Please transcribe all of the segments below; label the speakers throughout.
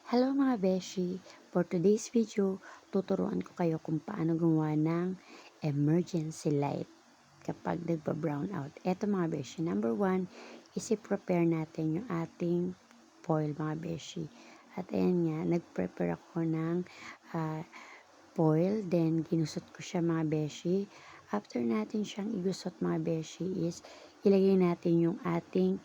Speaker 1: Hello mga beshi! For today's video, tuturuan ko kayo kung paano gumawa ng emergency light kapag nagpa-brown out. Eto mga beshi, number one is i-prepare natin yung ating foil mga beshi. At ayan nga, nag-prepare ako ng ah, foil, then ginusot ko siya mga beshi. After natin siyang igusot mga beshi is ilagay natin yung ating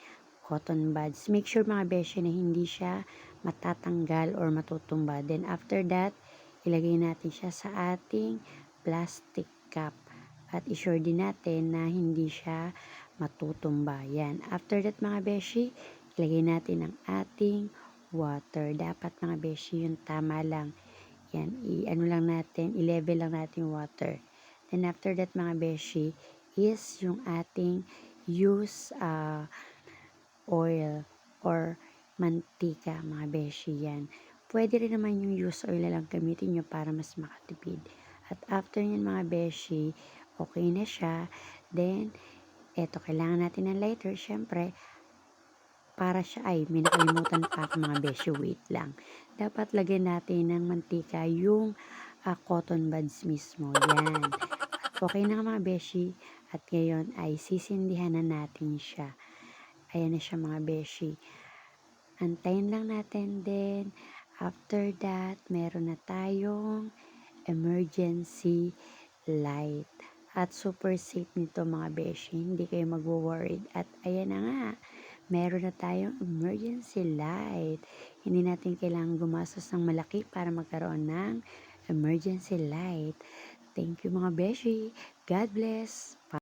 Speaker 1: cotton buds. Make sure mga beshi na hindi siya matatanggal or matutumba. Then after that, ilagay natin siya sa ating plastic cup. At isure din natin na hindi siya matutumba. Yan. After that mga beshi, ilagay natin ang ating water. Dapat mga beshi yung tama lang. Yan. I-ano lang natin, i-level lang natin yung water. Then after that mga beshi, is yung ating use oil or mantika mga beshi yan. Pwede rin naman yung used oil na lang gamitin nyo para mas makatipid. At after nyan mga beshi, okay na siya. Then, eto, kailangan natin ng lighter. Syempre, para siya ay, may nakalimutan pa ako mga beshi, wait lang. Dapat lagyan natin ng mantika yung cotton buds mismo. Yan. At okay na mga beshi. At ngayon ay sisindihan na natin siya. Ayan na siya mga beshi. Antayin lang natin din. After that, meron na tayong emergency light. At super safe nito mga beshi. Hindi kayo magwo-worried. At ayan na nga. Meron na tayong emergency light. Hindi natin kailangan gumastos ng malaki para magkaroon ng emergency light. Thank you mga beshi. God bless.